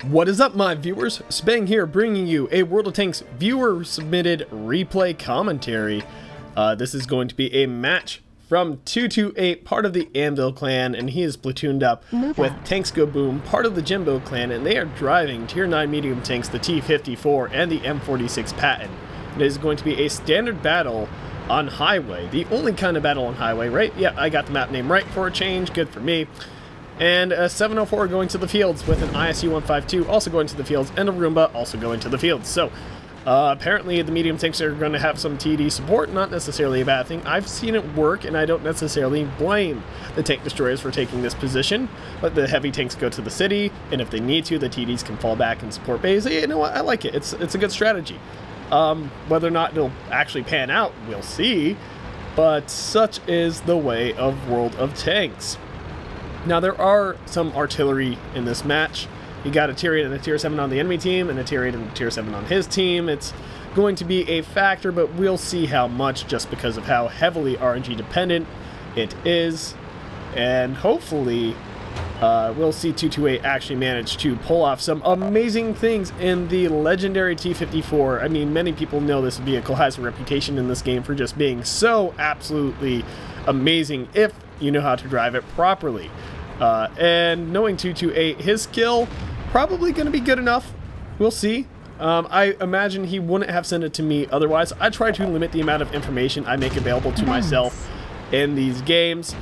What is up, my viewers? Spang here, bringing you a World of Tanks viewer-submitted replay commentary. This is going to be a match from 228, part of the Anvil clan, and he is platooned up with Tanks Go Boom, part of the Jimbo clan, and they are driving Tier 9 medium tanks, the T-54 and the M46 Patton. It is going to be a standard battle on highway, the only kind of battle on highway, right? Yeah, I got the map name right for a change, good for me. And a 704 going to the fields with an ISU 152 also going to the fields, and a Roomba also going to the fields. So apparently the medium tanks are going to have some TD support, not necessarily a bad thing. I've seen it work, and I don't necessarily blame the tank destroyers for taking this position. But the heavy tanks go to the city, and if they need to, the TDs can fall back and support base. You know what? I like it. It's a good strategy. Whether or not it'll actually pan out, we'll see. But such is the way of World of Tanks. Now, there are some artillery in this match. You got a Tier 8 and a Tier 7 on the enemy team, and a Tier 8 and a Tier 7 on his team. It's going to be a factor, but we'll see how much, just because of how heavily RNG dependent it is. And hopefully, we'll see 228 actually manage to pull off some amazing things in the legendary T-54. I mean, many people know this vehicle has a reputation in this game for just being so absolutely amazing if you know how to drive it properly. And knowing 228, his skill probably going to be good enough. We'll see. I imagine he wouldn't have sent it to me otherwise. I try to limit the amount of information I make available to myself in these games,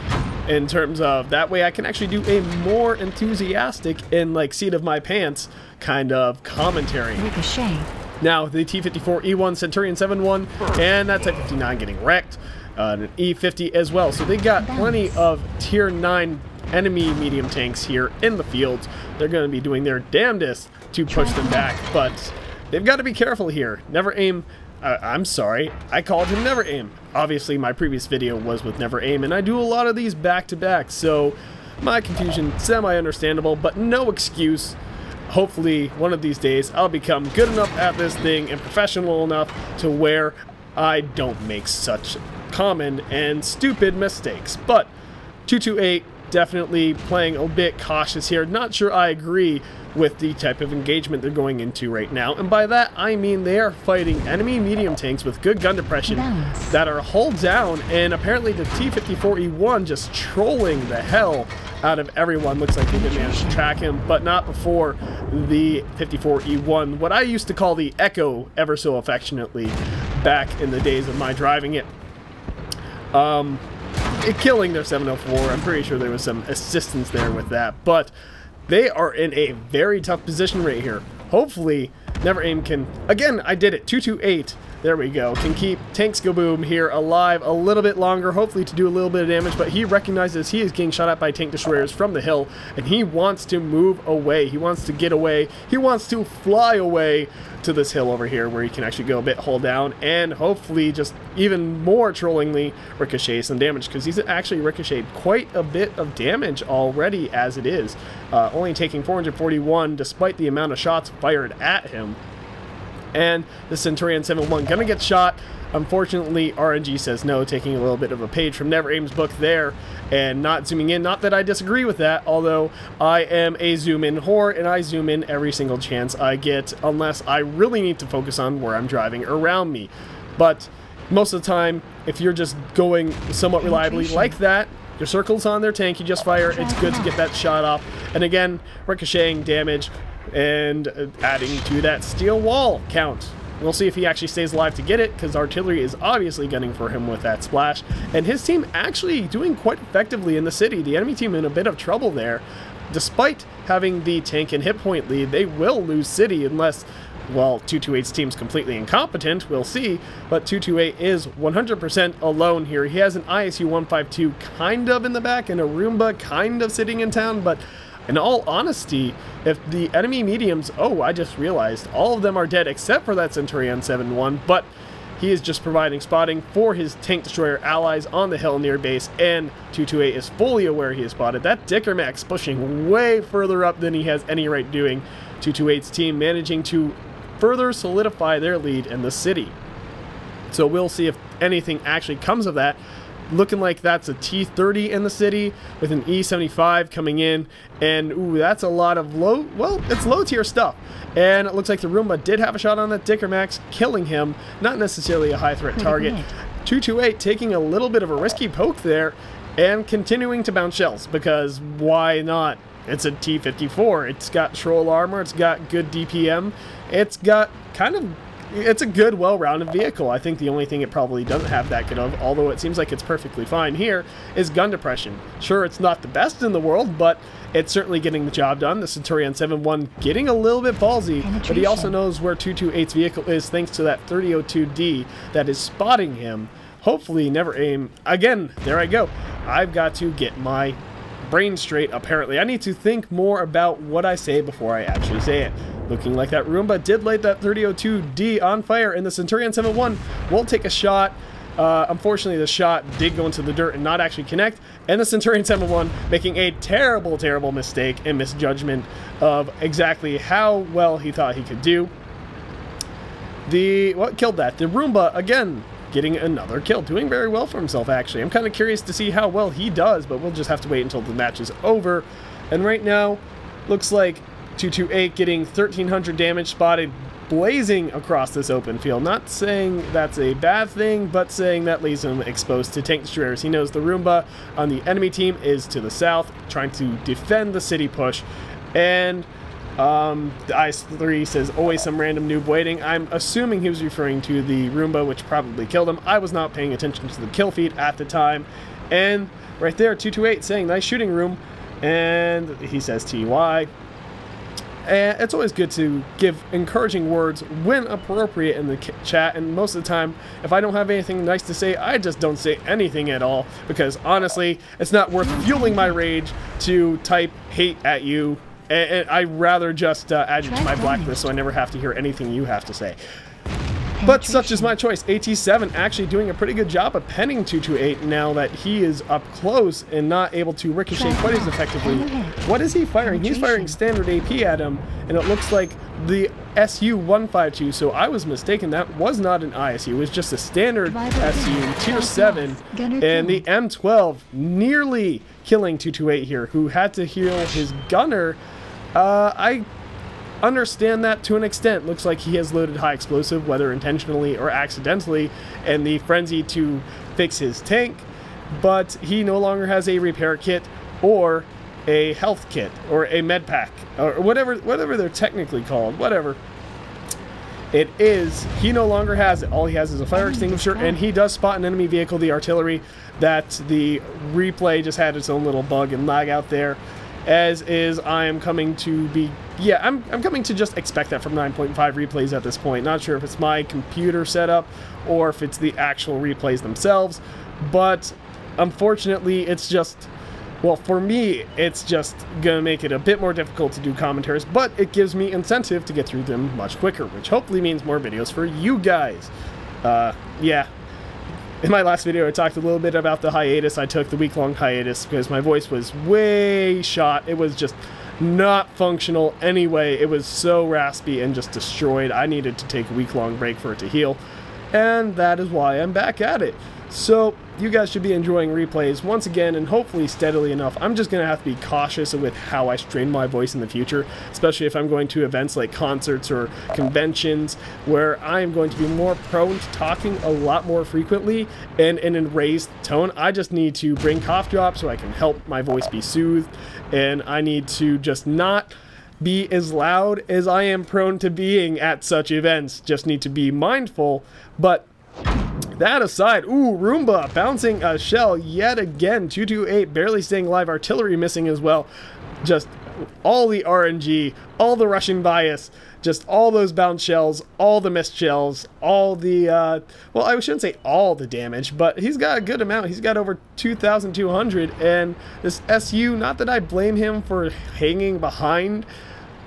in terms of that way I can actually do a more enthusiastic and like seat of my pants kind of commentary. Ricochet. Now the T-54 E1 Centurion 7-1 and that Type 59 getting wrecked. An E50 as well. So they got plenty of Tier 9 enemy medium tanks here in the field. They're going to be doing their damnedest to push them back, but they've got to be careful here. Never aim. I'm sorry, I called him Never Aim. Obviously, my previous video was with Never Aim, and I do a lot of these back-to-back, so my confusion, semi-understandable, but no excuse. Hopefully, one of these days, I'll become good enough at this thing and professional enough to where I don't make such common and stupid mistakes. But 228 definitely playing a bit cautious here. Not sure I agree with the type of engagement they're going into right now, and by that I mean they are fighting enemy medium tanks with good gun depression that are hull down, and apparently the T-54 E1 just trolling the hell out of everyone. Looks like they did manage to track him, but not before the 54 E1, what I used to call the Echo ever so affectionately back in the days of my driving it. Killing their 704. I'm pretty sure there was some assistance there with that, but they are in a very tough position right here. Hopefully, Never Aim can, again, I did it, 228, there we go, can keep Tanks Go Boom here alive a little bit longer, hopefully to do a little bit of damage, but he recognizes he is getting shot at by tank destroyers from the hill, and he wants to move away, he wants to get away, he wants to fly away to this hill over here where he can actually go a bit hull down, and hopefully just even more trollingly ricochet some damage, because he's actually ricocheted quite a bit of damage already as it is, only taking 441 despite the amount of shots fired at him. And the Centurion 7-1 gonna get shot. Unfortunately, RNG says no, taking a little bit of a page from Never Aim's book there and not zooming in. Not that I disagree with that, although I am a zoom in whore and I zoom in every single chance I get unless I really need to focus on where I'm driving around me. But most of the time, if you're just going somewhat reliably like that, your circle's on their tank, you just fire, it's good to get that shot off. And again, ricocheting damage and adding to that steel wall count. We'll see if he actually stays alive to get it, because artillery is obviously gunning for him with that splash. And his team actually doing quite effectively in the city. The enemy team in a bit of trouble there. Despite having the tank and hit point lead, they will lose city unless, well, 228's team's completely incompetent, we'll see, but 228 is 100% alone here. He has an ISU 152 kind of in the back and a Roomba kind of sitting in town, but in all honesty, if the enemy mediums, oh, I just realized, all of them are dead except for that Centurion 7-1, but he is just providing spotting for his tank destroyer allies on the hill near base, and 228 is fully aware he is spotted. That Dicker Max pushing way further up than he has any right doing. 228's team managing to further solidify their lead in the city. So we'll see if anything actually comes of that. looking like that's a T-30 in the city with an E-75 coming in. And, ooh, that's a lot of low, well, it's low-tier stuff. And it looks like the Roomba did have a shot on that Dicker Max, killing him. Not necessarily a high-threat target. 228 taking a little bit of a risky poke there and continuing to bounce shells, because why not? It's a T-54. It's got troll armor. It's got good DPM. It's got it's a good, well-rounded vehicle. I think the only thing it probably doesn't have that good of, although it seems like it's perfectly fine here, is gun depression. Sure, it's not the best in the world, but it's certainly getting the job done. The Centurion 7-1 getting a little bit ballsy, but he also knows where 228's vehicle is thanks to that 3002D that is spotting him. Hopefully never aim. Again, there I go. I've got to get my brain straight, apparently. I need to think more about what I say before I actually say it. Looking like that Roomba did light that 3002D on fire, and the Centurion 7-1 will take a shot. Unfortunately, the shot did go into the dirt and not actually connect, and the Centurion 7-1 making a terrible, terrible mistake and misjudgment of exactly how well he thought he could do. What killed that? The Roomba, again, getting another kill. Doing very well for himself, actually. I'm kind of curious to see how well he does, but we'll just have to wait until the match is over. And right now, looks like 228 getting 1,300 damage spotted, blazing across this open field. Not saying that's a bad thing, but saying that leaves him exposed to tank destroyers. He knows the Roomba on the enemy team is to the south, trying to defend the city push. And the IS-3 says, always some random noob waiting. I'm assuming he was referring to the Roomba, which probably killed him. I was not paying attention to the kill feed at the time. And right there, 228 saying, nice shooting room. And he says TY. And it's always good to give encouraging words when appropriate in the chat, and most of the time, if I don't have anything nice to say, I just don't say anything at all, because honestly, it's not worth fueling my rage to type hate at you, and I'd rather just add you to my blacklist so I never have to hear anything you have to say. But such is my choice. AT7 actually doing a pretty good job of penning 228 now that he is up close and not able to ricochet quite as effectively. What is he firing? He's firing standard AP at him, and it looks like the SU-152, so I was mistaken. That was not an ISU. It was just a standard SU, tier 7, and the M12 nearly killing 228 here, who had to heal his gunner. I understand that to an extent. Looks like he has loaded high explosive, whether intentionally or accidentally, and the frenzy to fix his tank, but he no longer has a repair kit or a health kit or a med pack or whatever they're technically called. Whatever it is, he no longer has it. All he has is a fire extinguisher, and he does spot an enemy vehicle, the artillery, that the replay just had its own little bug and lag out there. As is, I am coming to be, yeah, I'm coming to just expect that from 9.5 replays at this point. Not sure if it's my computer setup or if it's the actual replays themselves, but unfortunately, it's just, well, for me, it's just gonna make it a bit more difficult to do commentaries, but it gives me incentive to get through them much quicker, which hopefully means more videos for you guys. Yeah. In my last video, I talked a little bit about the hiatus. I took the week-long hiatus because my voice was way shot. It was just not functional anyway. It was so raspy and just destroyed. I needed to take a week-long break for it to heal, and that is why I'm back at it. So you guys should be enjoying replays once again, and hopefully steadily enough. I'm just going to have to be cautious with how I strain my voice in the future, especially if I'm going to events like concerts or conventions where I am going to be more prone to talking a lot more frequently and in a raised tone. I just need to bring cough drops so I can help my voice be soothed, and I need to just not be as loud as I am prone to being at such events. Just need to be mindful, but that aside, ooh, Roomba bouncing a shell yet again. 228 barely staying alive. Artillery missing as well. Just all the RNG, all the Russian bias, just all those bounce shells, all the missed shells, all the, well, I shouldn't say all the damage, but he's got a good amount. He's got over 2,200, and this SU, not that I blame him for hanging behind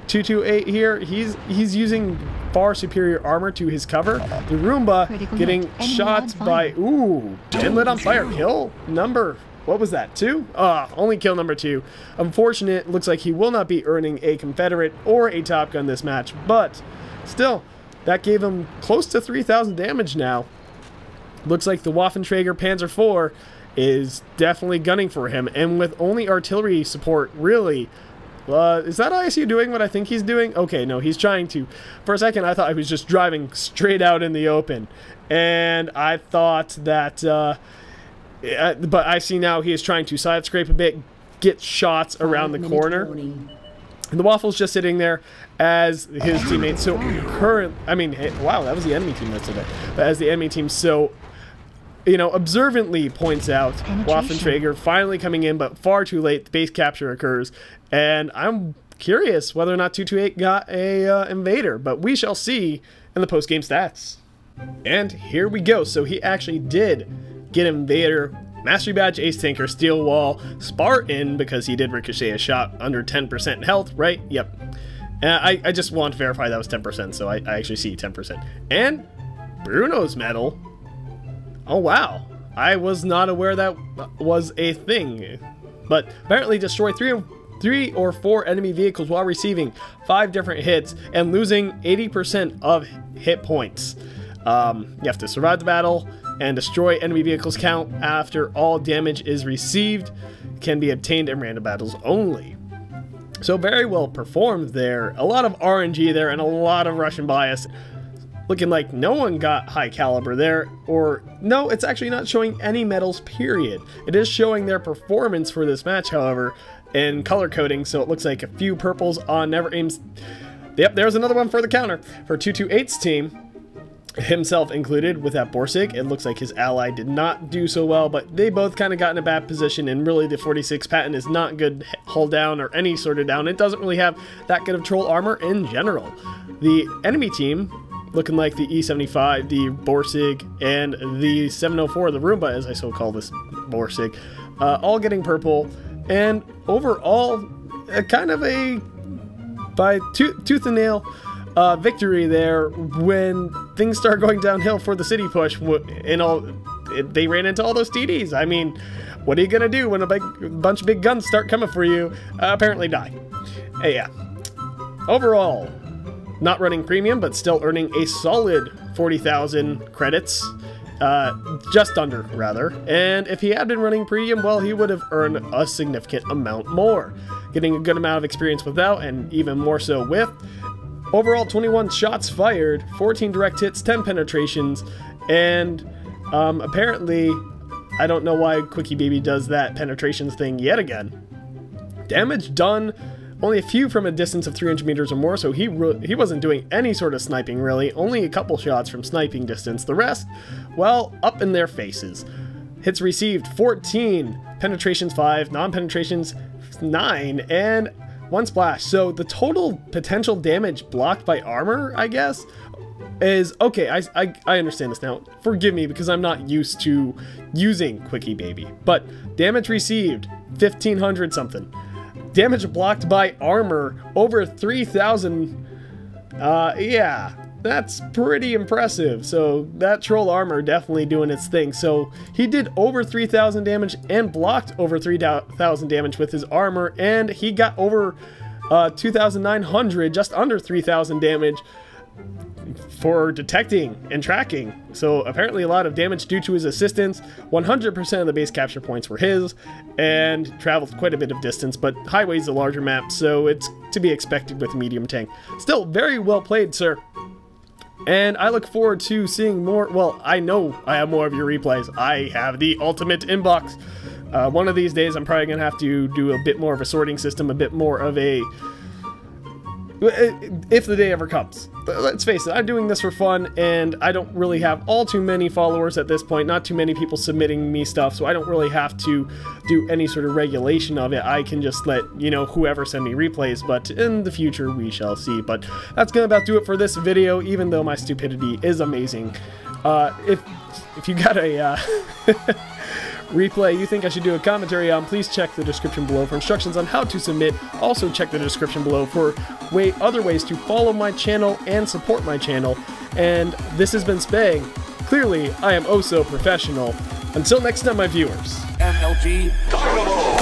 228 here, he's using far superior armor to his cover. The Roomba getting shot by, ooh, inlet on fire. Kill number, what was that, 2? Only kill number 2. Unfortunate, looks like he will not be earning a Confederate or a Top Gun this match, but still, that gave him close to 3,000 damage now. Looks like the Waffenträger Panzer IV is definitely gunning for him, and with only artillery support, really. Is that ISU doing what I think he's doing? Okay, no, he's trying to. For a second, I thought he was just driving straight out in the open, and I thought that, but I see now he is trying to side scrape a bit, get shots around the corner. And the Waffle's just sitting there as his teammates. So I mean, hey, wow, that was the enemy team that said that. But as the enemy team so, you know, observantly points out, Waffentrager finally coming in, but far too late. The base capture occurs, and I'm curious whether or not 228 got a invader, but we shall see in the post-game stats. And here we go. So he actually did get invader. Mastery Badge, Ace Tanker, Steel Wall, Spartan, because he did ricochet a shot under 10% health, right? Yep. I just want to verify that was 10%, so I actually see 10%. And Bruno's medal. Oh, wow. I was not aware that was a thing. But apparently destroy three or four enemy vehicles while receiving 5 different hits and losing 80% of hit points. You have to survive the battle and destroy enemy vehicles count after all damage is received. Can be obtained in random battles only. So very well performed there. A lot of RNG there and a lot of Russian bias. Looking like no one got high caliber there, or no, it's actually not showing any medals, period. It is showing their performance for this match, however, in color coding, so it looks like a few purples on Never Aim's. Yep, there's another one for the counter for 228's team. Himself included with that Borsig. It looks like his ally did not do so well, but they both kind of got in a bad position, and really the 46 patent is not good hull down or any sort of down. It doesn't really have that good of troll armor in general. The enemy team looking like the E75, the Borsig, and the 704, the Roomba as I so call this Borsig, all getting purple, and overall kind of a by tooth and nail victory there when things start going downhill for the city push. They ran into all those TDs. I mean, what are you gonna do when a bunch of big guns start coming for you? Apparently die. Hey, yeah. Overall, not running premium, but still earning a solid 40,000 credits. Just under, rather. And if he had been running premium, well, he would have earned a significant amount more. Getting a good amount of experience without, and even more so with. Overall, 21 shots fired, 14 direct hits, 10 penetrations, and apparently, I don't know why Quickie Baby does that penetrations thing yet again. Damage done, only a few from a distance of 300 meters or more, so he wasn't doing any sort of sniping really, only a couple shots from sniping distance. The rest, well, up in their faces. Hits received 14, penetrations 5, non-penetrations 9, and 1 splash. So the total potential damage blocked by armor, I guess, is okay. I understand this now. Forgive me because I'm not used to using Quickie Baby. But damage received 1,500 something. Damage blocked by armor over 3,000. Yeah, that's pretty impressive. So that troll armor definitely doing its thing. So he did over 3,000 damage and blocked over 3,000 damage with his armor, and he got over 2,900, just under 3,000 damage for detecting and tracking. So apparently a lot of damage due to his assistance. 100% of the base capture points were his, and traveled quite a bit of distance, but Highway's a larger map, so it's to be expected with a medium tank. Still very well played, sir. And I look forward to seeing more. Well, I know I have more of your replays. I have the ultimate inbox. One of these days, I'm probably going to have to do a bit more of a sorting system, a bit more of a... if the day ever comes. Let's face it, I'm doing this for fun, and I don't really have all too many followers at this point, not too many people submitting me stuff, so I don't really have to do any sort of regulation of it. I can just let, you know, whoever send me replays, but in the future, we shall see. But that's gonna about do it for this video, even though my stupidity is amazing. If you got a replay you think I should do a commentary on, please check the description below for instructions on how to submit. Also check the description below for other ways to follow my channel and support my channel. And this has been Spang. Clearly, I am oh so professional. Until next time, my viewers. MLG Dynamo!